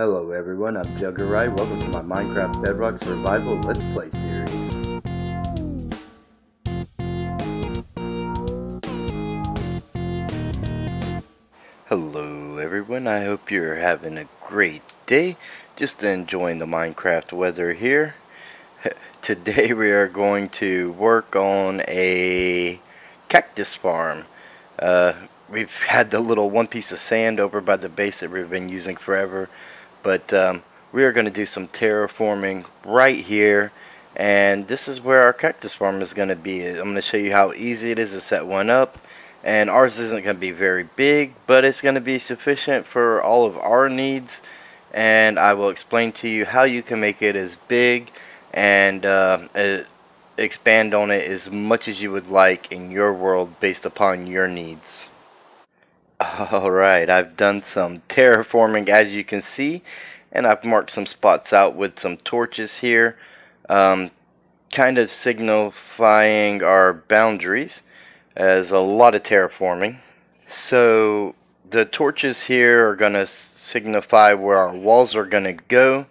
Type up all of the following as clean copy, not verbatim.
Hello everyone, I'm Juggerite. Welcome to my Minecraft Bedrock Survival Let's Play series. Hello everyone, I hope you're having a great day. Just enjoying the Minecraft weather here. Today we are going to work on a cactus farm. We've had the little one piece of sand over by the base that we've been using forever. But we are going to do some terraforming right here, and this is where our cactus farm is going to be. I'm going to show you how easy it is to set one up, and ours isn't going to be very big, but it's going to be sufficient for all of our needs, and I will explain to you how you can make it as big and expand on it as much as you would like in your world based upon your needs. Alright, I've done some terraforming as you can see, and I've marked some spots out with some torches here, kind of signifying our boundaries, as a lot of terraforming. So the torches here are going to signify where our walls are going to go,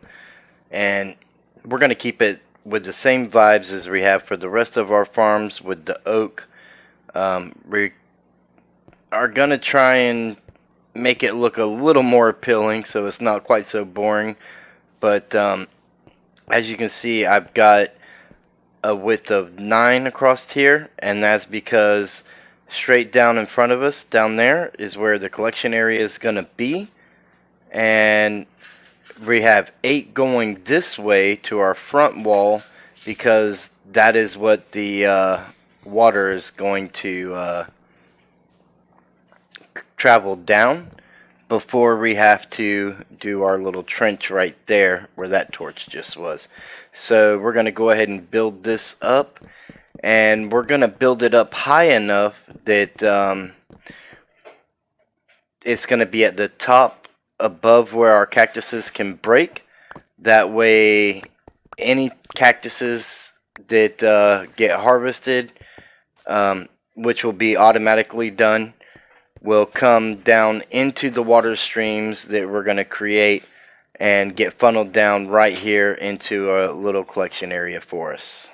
and we're going to keep it with the same vibes as we have for the rest of our farms with the oak. We are going to try and make it look a little more appealing so it's not quite so boring, but as you can see, I've got a width of 9 across here, and that's because straight down in front of us down there is where the collection area is going to be, and we have 8 going this way to our front wall because that is what the water is going to travel down before we have to do our little trench right there where that torch just was. So we're going to go ahead and build this up, and we're going to build it up high enough that it's going to be at the top above where our cactuses can break. That way any cactuses that get harvested, which will be automatically done, will come down into the water streams that we're going to create and get funneled down right here into a little collection area for us.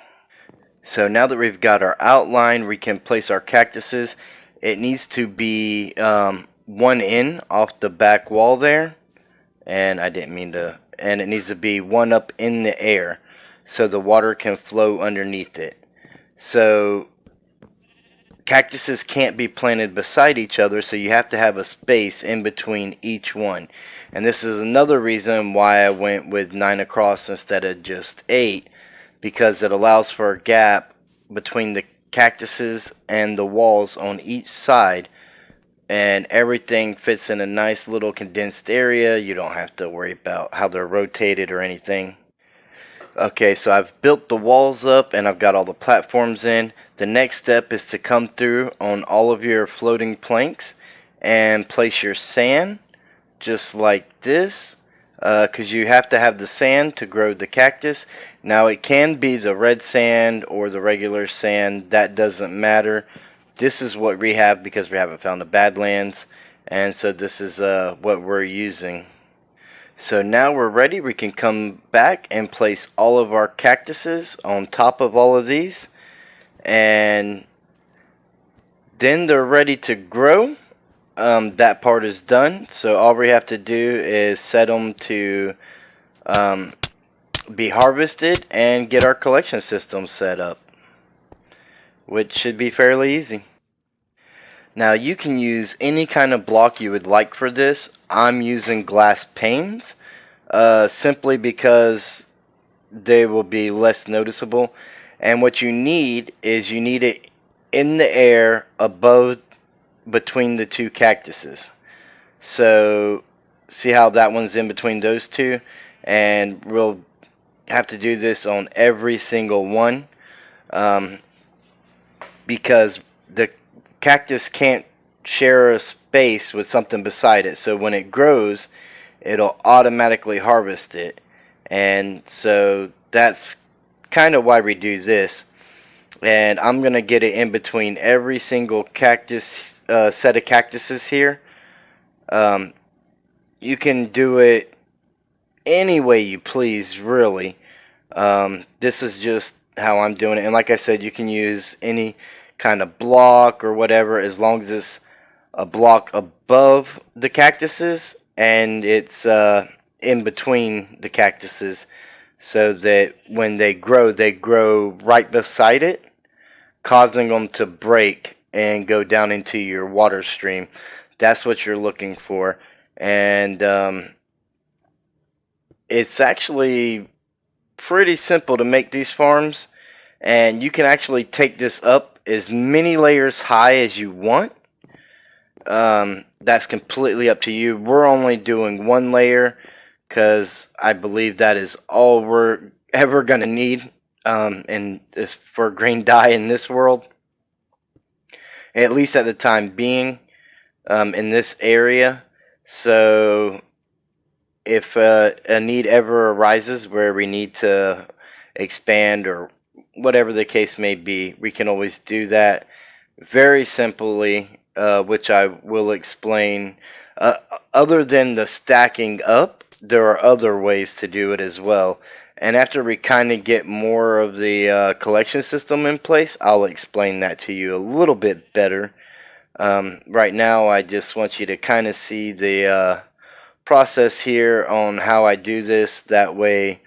So now that we've got our outline, we can place our cactuses. It needs to be one in off the back wall there, and I didn't mean to, and it needs to be one up in the air so the water can flow underneath it. So cactuses can't be planted beside each other, so you have to have a space in between each one. And this is another reason why I went with 9 across instead of just 8, because it allows for a gap between the cactuses and the walls on each side, and everything fits in a nice little condensed area. You don't have to worry about how they're rotated or anything. Okay, so I've built the walls up and I've got all the platforms in. The next step is to come through on all of your floating planks and place your sand just like this, because you have to have the sand to grow the cactus. Now it can be the red sand or the regular sand, that doesn't matter. This is what we have because we haven't found the Badlands, and so this is what we're using. So now we're ready. We can come back and place all of our cactuses on top of all of these, and then they're ready to grow. That part is done, so all we have to do is set them to be harvested and get our collection system set up, which should be fairly easy. Now you can use any kind of block you would like for this. I'm using glass panes simply because they will be less noticeable, and what you need is you need it in the air above between the two cactuses. So see how that one's in between those two, and we'll have to do this on every single one because the cactus can't share a space with something beside it, so when it grows it'll automatically harvest it, and so that's kind of why we do this. And I'm gonna get it in between every single cactus set of cactuses here. You can do it any way you please, really. This is just how I'm doing it. And like I said, you can use any kind of block or whatever, as long as it's a block above the cactuses and it's in between the cactuses, so that when they grow right beside it, causing them to break and go down into your water stream. That's what you're looking for. And it's actually pretty simple to make these farms, and you can actually take this up as many layers high as you want. That's completely up to you. We're only doing one layer because I believe that is all we're ever going to need in this for green dye in this world, at least at the time being, in this area. So if a need ever arises where we need to expand or whatever the case may be, we can always do that very simply, which I will explain. Other than the stacking up, there are other ways to do it as well. And after we kind of get more of the collection system in place, I'll explain that to you a little bit better. Right now, I just want you to kind of see the process here on how I do this. That way,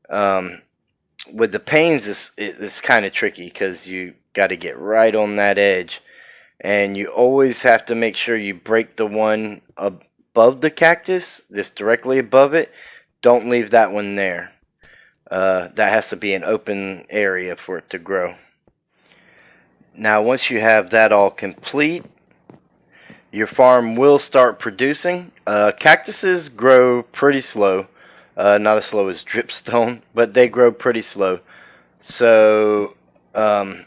with the panes, it's kind of tricky because you got to get right on that edge, and you always have to make sure you break the one above the cactus, just directly above it. Don't leave that one there. That has to be an open area for it to grow. Now, once you have that all complete, your farm will start producing. Cactuses grow pretty slow. Not as slow as dripstone, but they grow pretty slow. So, I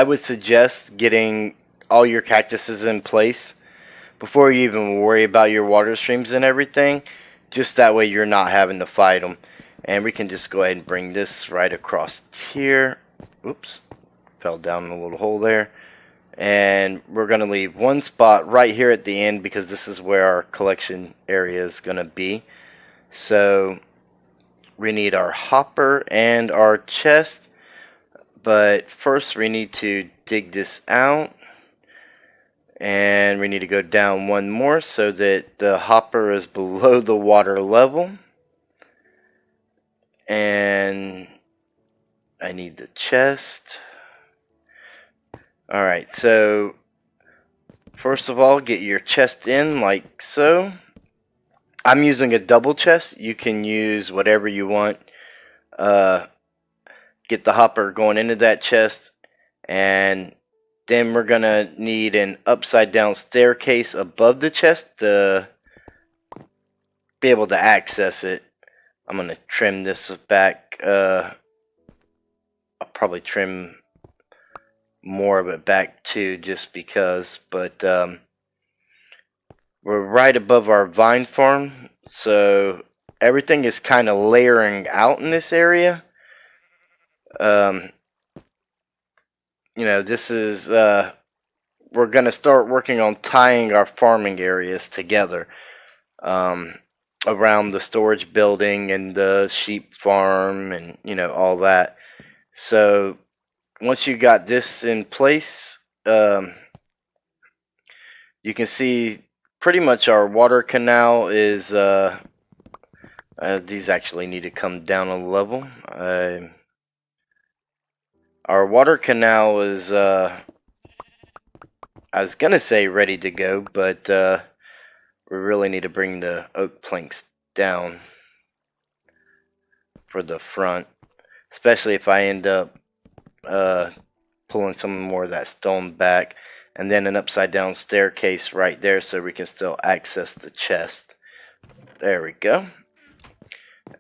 would suggest getting all your cactuses in place before you even worry about your water streams and everything. Just that way you're not having to fight them. And we can just go ahead and bring this right across here. Oops, fell down in a little hole there. And we're going to leave one spot right here at the end because this is where our collection area is going to be. So we need our hopper and our chest. But first we need to dig this out. And we need to go down one more so that the hopper is below the water level. And I need the chest. Alright, so first of all, get your chest in like so. I'm using a double chest. You can use whatever you want. Get the hopper going into that chest, and then we're going to need an upside down staircase above the chest to be able to access it. I'm going to trim this back. I'll probably trim more of it back too, just because. But we're right above our vine farm, so everything is kind of layering out in this area. This is we're gonna start working on tying our farming areas together around the storage building and the sheep farm and all that. So once you got this in place, you can see pretty much our water canal is these actually need to come down a level. Our water canal is I was gonna say ready to go, but we really need to bring the oak planks down for the front, especially if I end up pulling some more of that stone back, and then an upside down staircase right there so we can still access the chest. There we go.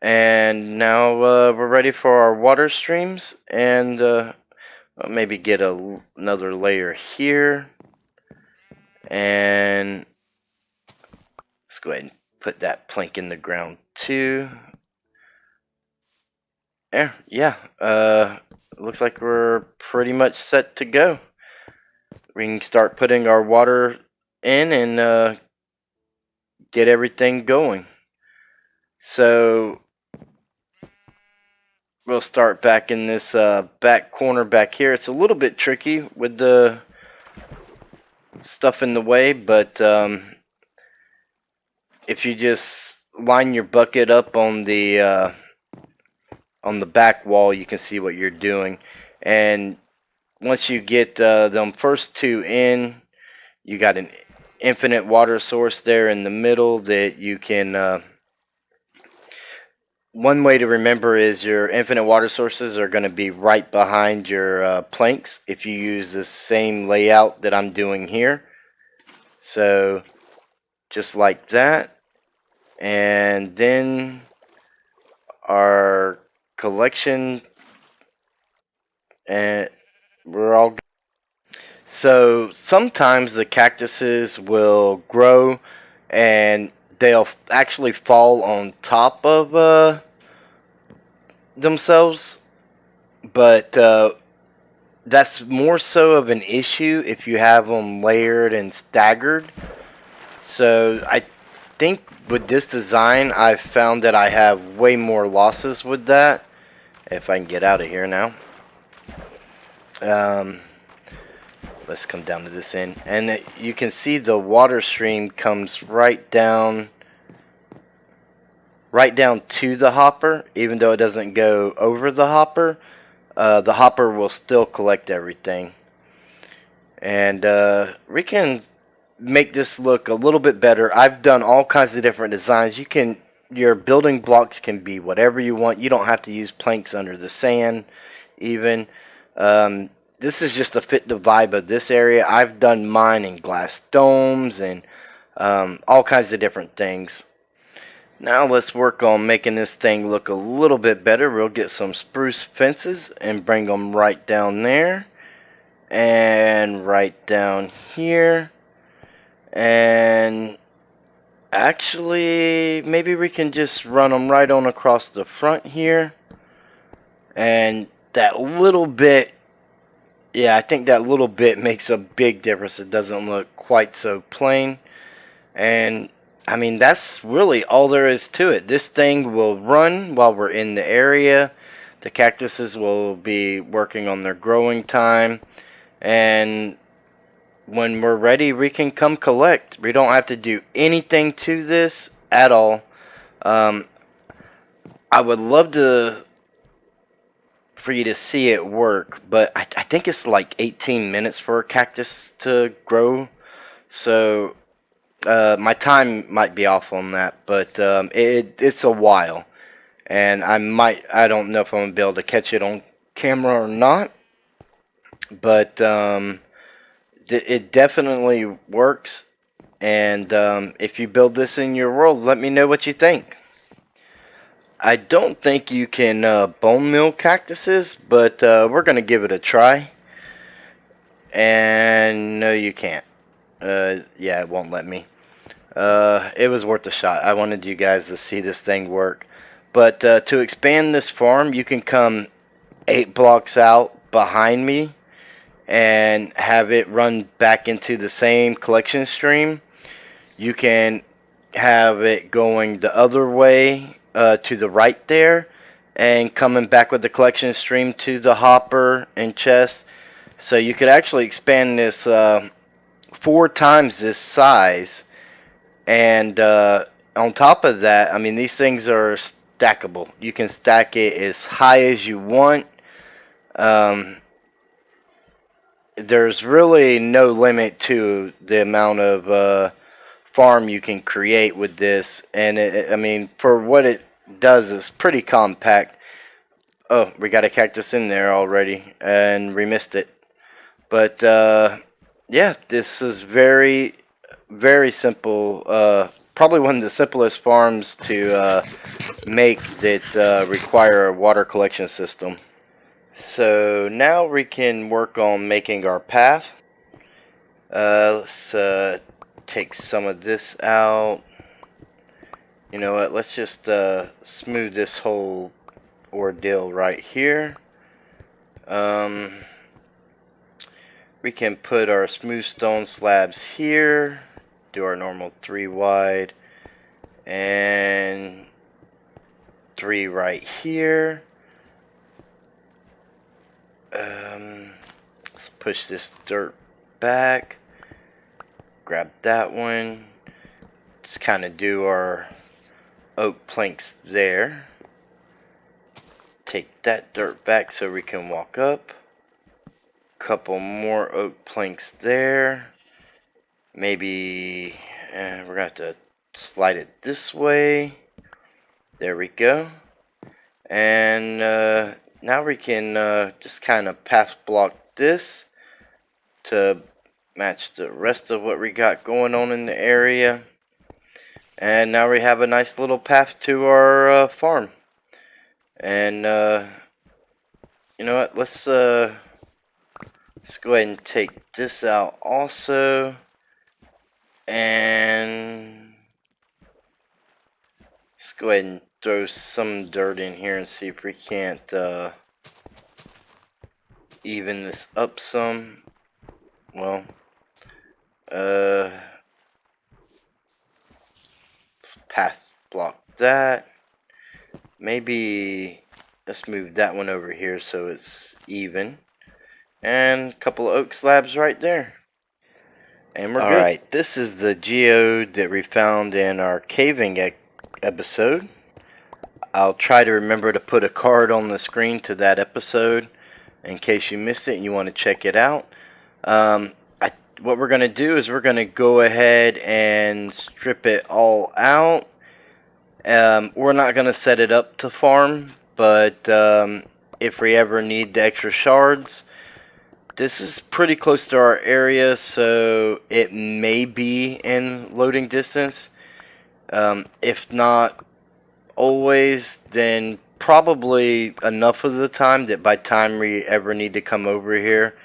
And now we're ready for our water streams, and maybe get another layer here, and let's go ahead and put that plank in the ground too. There, yeah, looks like we're pretty much set to go. We can start putting our water in and get everything going. So we'll start back in this back corner back here. It's a little bit tricky with the stuff in the way, but if you just line your bucket up on the back wall, you can see what you're doing. And once you get them first two in, you got an infinite water source there in the middle that you can one way to remember is your infinite water sources are going to be right behind your planks if you use the same layout that I'm doing here. So just like that, and then our collection, and we're all good. So sometimes the cactuses will grow and they'll actually fall on top of themselves, but that's more so of an issue if you have them layered and staggered. So I think with this design I've found that I have way more losses with that. If I can get out of here now. Let's come down to this end, and you can see the water stream comes right down to the hopper. Even though it doesn't go over the hopper will still collect everything. And we can make this look a little bit better. I've done all kinds of different designs. Your building blocks can be whatever you want. You don't have to use planks under the sand even. This is just to fit the vibe of this area. I've done mine in glass domes and all kinds of different things. Now let's work on making this thing look a little bit better. We'll get some spruce fences and bring them right down there and right down here. And actually, maybe we can just run them right on across the front here. And that little bit, yeah, I think that little bit makes a big difference. It doesn't look quite so plain. And I mean, that's really all there is to it. This thing will run while we're in the area. The cactuses will be working on their growing time. And when we're ready, we can come collect. We don't have to do anything to this at all. I would love for you to see it work, but I think it's like 18 minutes for a cactus to grow. So my time might be off on that, but it's a while, and I don't know if I'm gonna be able to catch it on camera or not, but it definitely works. And if you build this in your world, let me know what you think. I don't think you can bone meal cactuses, but we're gonna give it a try. And no, you can't. Yeah, it won't let me. It was worth a shot. I wanted you guys to see this thing work. But to expand this farm, you can come 8 blocks out behind me and have it run back into the same collection stream. You can have it going the other way to the right there and coming back with the collection stream to the hopper and chest. So you could actually expand this 4 times this size. And on top of that, I mean, these things are stackable. You can stack it as high as you want. There's really no limit to the amount of farm you can create with this. And I mean, for what it does, it's pretty compact. Oh, we got a cactus in there already, and we missed it. But yeah, this is very, very simple. Probably one of the simplest farms to make that require a water collection system. So now we can work on making our path. Let's take some of this out. You know what, let's just smooth this whole ordeal right here. We can put our smooth stone slabs here, do our normal 3 wide, and 3 right here. Let's push this dirt back. Grab that one. Let's kind of do our oak planks there. Take that dirt back so we can walk up. Couple more oak planks there. Maybe we're gonna have to slide it this way. There we go. And now we can just kind of path block this to match the rest of what we got going on in the area. And now we have a nice little path to our farm. And you know what? Let's go ahead and take this out also. And let's go ahead and throw some dirt in here and see if we can't even this up some. Well, let's path block that. Maybe let's move that one over here so it's even. And a couple of oak slabs right there. And we're good. Alright, this is the geode that we found in our caving episode. I'll try to remember to put a card on the screen to that episode in case you missed it and you want to check it out. What we're going to do is we're going to go ahead and strip it all out. We're not going to set it up to farm, but if we ever need the extra shards, this is pretty close to our area, so it may be in loading distance. If not always, then probably enough of the time that by the time we ever need to come over here,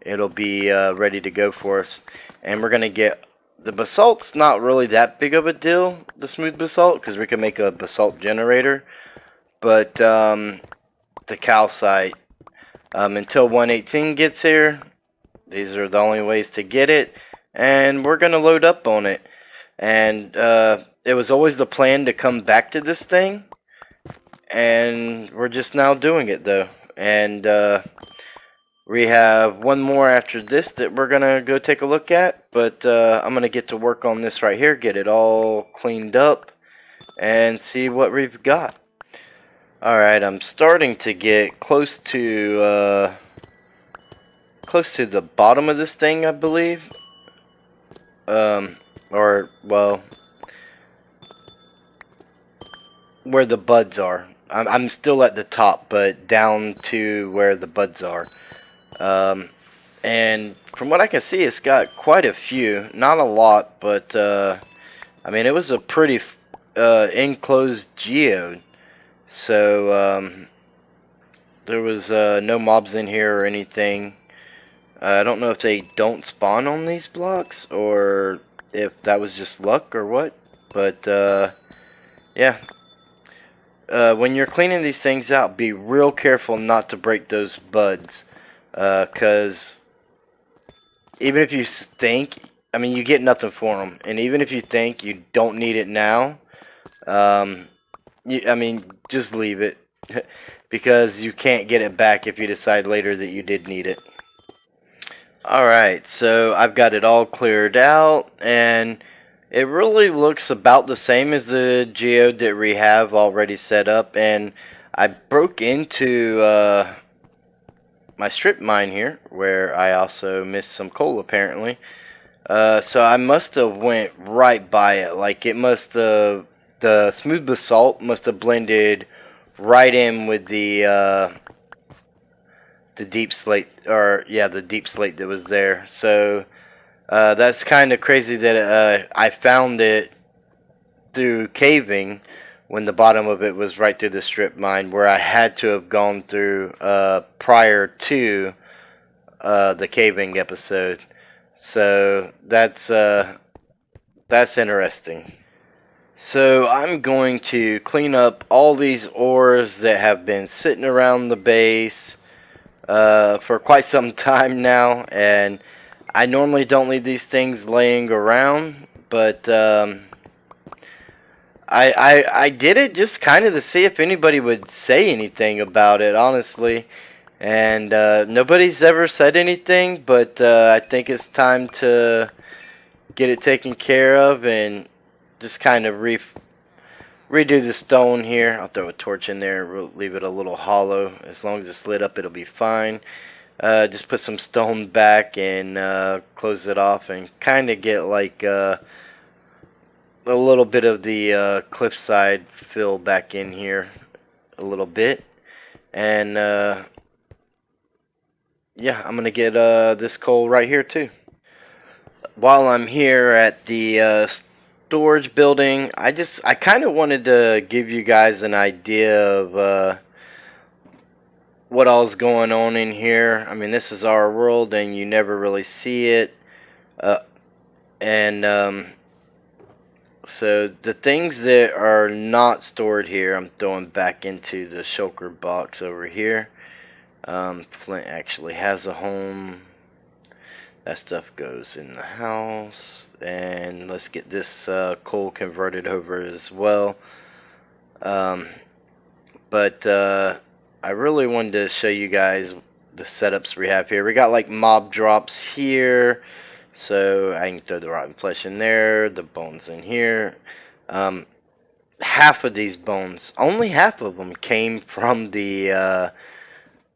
it'll be ready to go for us. And we're going to get the basalt's not really that big of a deal, the smooth basalt, because we can make a basalt generator. But the calcite, until 118 gets here, these are the only ways to get it. And we're going to load up on it. And it was always the plan to come back to this thing. And we're just now doing it though. And we have one more after this that we're going to go take a look at. But I'm going to get to work on this right here. Get it all cleaned up. And see what we've got. Alright, I'm starting to get close to the bottom of this thing, I believe. Or, well, where the buds are. I'm still at the top, but down to where the buds are. And from what I can see, it's got quite a few. Not a lot, but, I mean, it was a pretty enclosed geode. So, there was no mobs in here or anything. I don't know if they don't spawn on these blocks, or if that was just luck or what. But, yeah. When you're cleaning these things out, be real careful not to break those buds. Because even if you think, I mean, you get nothing for them. And even if you think you don't need it now, I mean, just leave it. Because you can't get it back if you decide later that you did need it. Alright, so I've got it all cleared out, and it really looks about the same as the geode that we have already set up. And I broke into my strip mine here, where I also missed some coal apparently. So I must have went right by it. Like, it must have, the smooth basalt must have blended right in with the deep slate, or yeah, the deep slate that was there. So that's kind of crazy that I found it through caving when the bottom of it was right through the strip mine, where I had to have gone through prior to the caving episode. So that's interesting. So I'm going to clean up all these ores that have been sitting around the base for quite some time now, and I normally don't leave these things laying around, but I did it just kind of to see if anybody would say anything about it, honestly. And nobody's ever said anything, but I think it's time to get it taken care of and just kind of redo the stone here. I'll throw a torch in there and leave it a little hollow. As long as it's lit up, it'll be fine. Just put some stone back and close it off and kind of get like a little bit of the cliffside fill back in here a little bit. And yeah, I'm going to get this coal right here too. While I'm here at the storage building, I kind of wanted to give you guys an idea of what all's going on in here. I mean, this is our world and you never really see it. And so the things that are not stored here, I'm throwing back into the shulker box over here. Flint actually has a home. That stuff goes in the house. And let's get this coal converted over as well. But I really wanted to show you guys the setups we have here. We got like mob drops here. So I can throw the rotten flesh in there. The bones in here. Half of these bones, only half of them came from the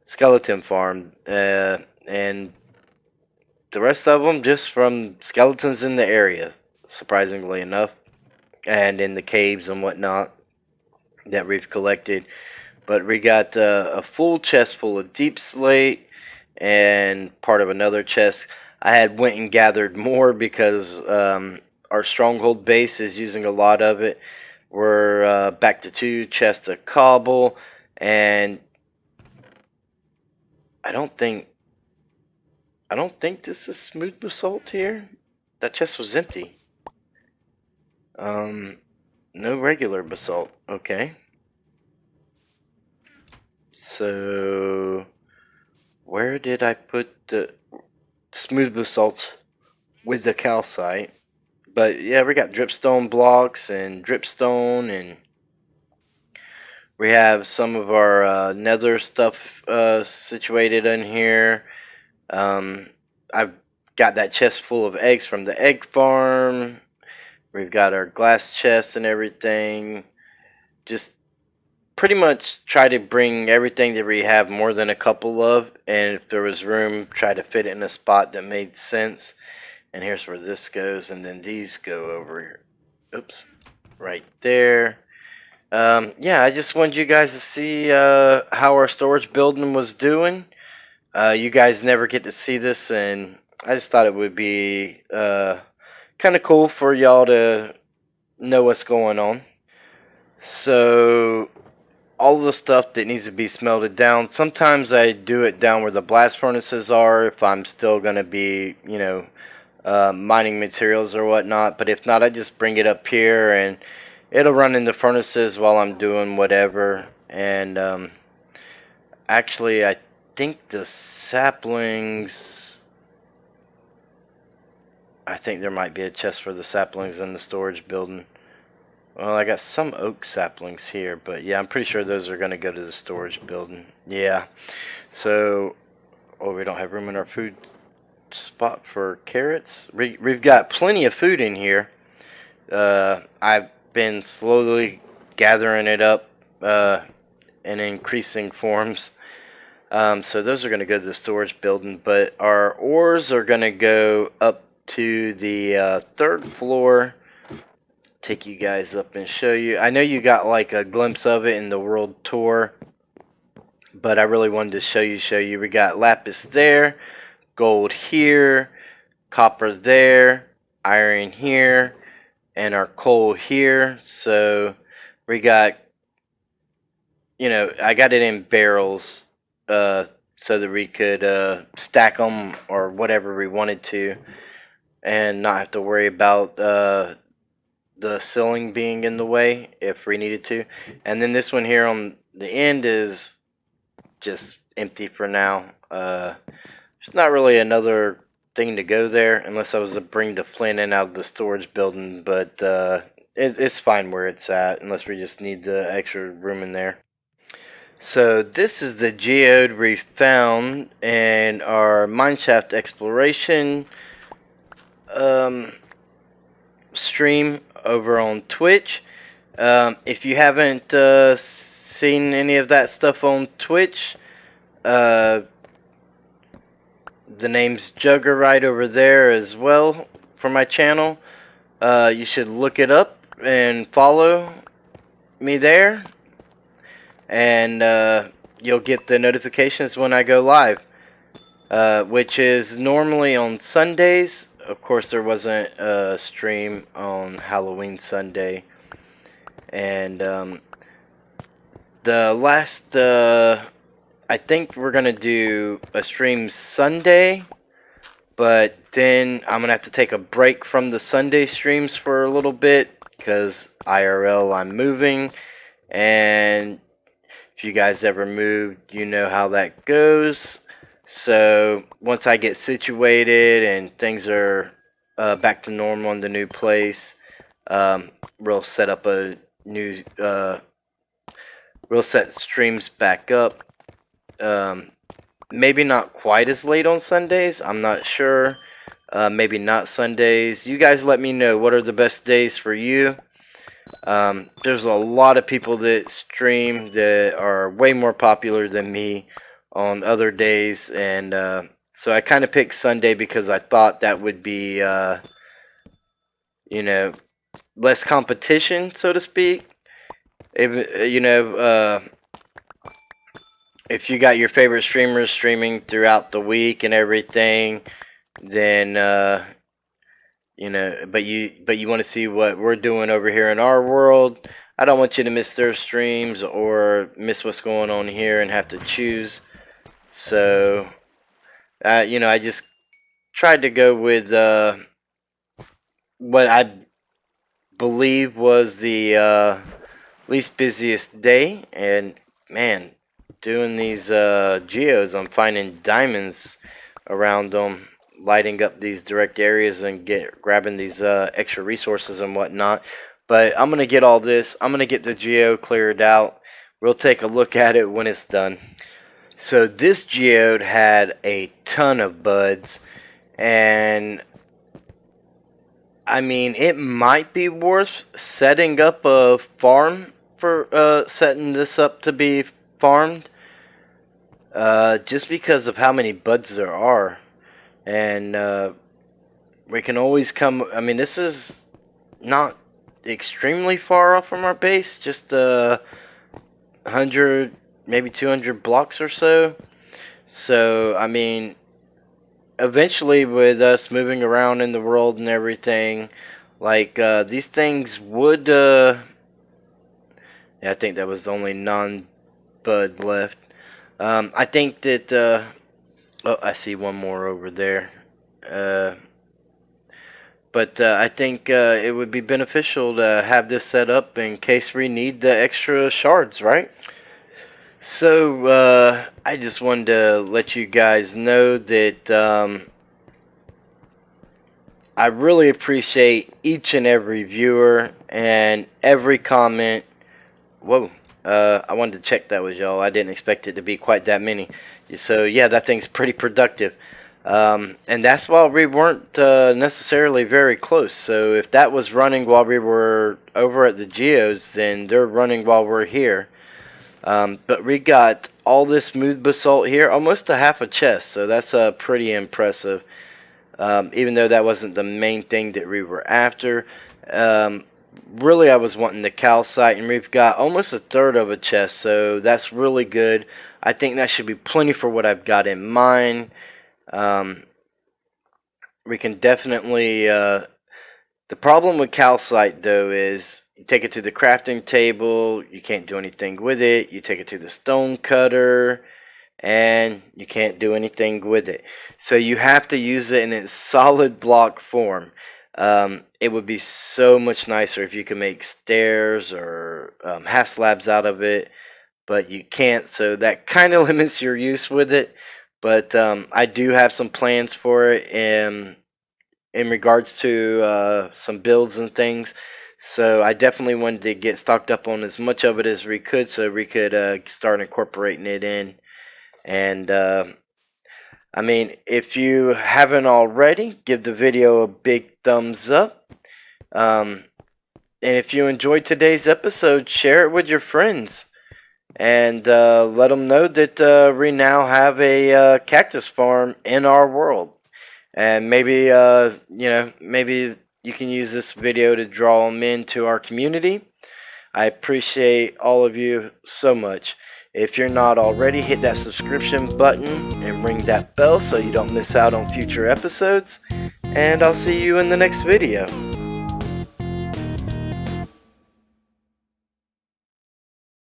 skeleton farm. And the rest of them just from skeletons in the area, surprisingly enough, and in the caves and whatnot that we've collected. But we got a full chest full of deep slate and part of another chest. I had went and gathered more because our stronghold base is using a lot of it. We're back to 2 chests of cobble, and I don't think this is smooth basalt here. That chest was empty. No regular basalt. Okay. So where did I put the smooth basalt with the calcite? But yeah, we got dripstone blocks and dripstone, and we have some of our nether stuff situated in here. I've got that chest full of eggs from the egg farm. We've got our glass chest and everything. Just pretty much try to bring everything that we have more than a couple of, and if there was room, try to fit it in a spot that made sense. And here's where this goes, and then these go over here. Oops, right there. Yeah, I just wanted you guys to see how our storage building was doing. You guys never get to see this, and I just thought it would be kind of cool for y'all to know what's going on. So all the stuff that needs to be smelted down, sometimes I do it down where the blast furnaces are if I'm still going to be, mining materials or whatnot. But if not, I just bring it up here and it'll run in the furnaces while I'm doing whatever. And actually, I think the saplings, I think there might be a chest for the saplings in the storage building. Well, I got some oak saplings here, but yeah, I'm pretty sure those are going to go to the storage building. Yeah. So, we don't have room in our food spot for carrots. We've got plenty of food in here. I've been slowly gathering it up in increasing forms. So those are going to go to the storage building, but our ores are going to go up to the 3rd floor. Take you guys up and show you. I know you got like a glimpse of it in the world tour, but I really wanted to show you. We got lapis there, gold here, copper there, iron here, and our coal here. So we got, I got it in barrels so that we could stack them or whatever we wanted to and not have to worry about the ceiling being in the way if we needed to. And then this one here on the end is just empty for now. There's not really another thing to go there unless I was to bring the flint in out of the storage building, but it's fine where it's at, unless we just need the extra room in there. So this is the geode we found in our mineshaft exploration stream over on Twitch. If you haven't seen any of that stuff on Twitch, the name's Jugger right over there as well for my channel. You should look it up and follow me there, and you'll get the notifications when I go live, which is normally on Sundays. Of course, there wasn't a stream on Halloween Sunday, and the last, I think we're gonna do a stream Sunday, but then I'm gonna have to take a break from the Sunday streams for a little bit because IRL I'm moving, and if you guys ever moved, you know how that goes. So once I get situated and things are back to normal in the new place, we'll set up a new, we'll set streams back up. Maybe not quite as late on Sundays. I'm not sure. Maybe not Sundays. You guys let me know what are the best days for you. There's a lot of people that stream that are way more popular than me on other days, and so I kind of picked Sunday because I thought that would be, you know, less competition, so to speak. If, you know, if you got your favorite streamers streaming throughout the week and everything, then you know, but you want to see what we're doing over here in our world. I don't want you to miss their streams or miss what's going on here and have to choose. So, you know, I just tried to go with what I believe was the least busiest day, and man, doing these geos, I'm finding diamonds around them, lighting up these direct areas and grabbing these extra resources and whatnot. But I'm gonna get all this. I'm gonna get the geo cleared out. We'll take a look at it when it's done. So this geode had a ton of buds, and I mean, it might be worth setting up a farm for setting this up to be farmed, just because of how many buds there are. And we can always come. I mean, this is not extremely far off from our base, just 100, maybe 200 blocks or so. So I mean, eventually with us moving around in the world and everything, like these things would yeah, I think that was the only non-bud left. I think that oh, I see one more over there. But I think it would be beneficial to have this set up in case we need the extra shards, right? So I just wanted to let you guys know that I really appreciate each and every viewer and every comment. Whoa, I wanted to check that with y'all. I didn't expect it to be quite that many. So yeah, that thing's pretty productive. And that's while we weren't necessarily very close. So if that was running while we were over at the geos, then they're running while we're here. But we got all this smooth basalt here, almost a half a chest. So that's pretty impressive. Even though that wasn't the main thing that we were after. Really, I was wanting the calcite, and we've got almost a third of a chest. So that's really good. I think that should be plenty for what I've got in mind. We can definitely, the problem with calcite though is you take it to the crafting table, you can't do anything with it. You take it to the stone cutter and you can't do anything with it. So you have to use it in its solid block form. It would be so much nicer if you could make stairs or half slabs out of it, but you can't, so that kind of limits your use with it. But I do have some plans for it in regards to some builds and things. So I definitely wanted to get stocked up on as much of it as we could, so we could start incorporating it in. And I mean, if you haven't already, give the video a big thumbs up. And if you enjoyed today's episode, share it with your friends. And let them know that we now have a cactus farm in our world. And maybe, maybe you can use this video to draw them into our community. I appreciate all of you so much. If you're not already, hit that subscription button and ring that bell so you don't miss out on future episodes. And I'll see you in the next video.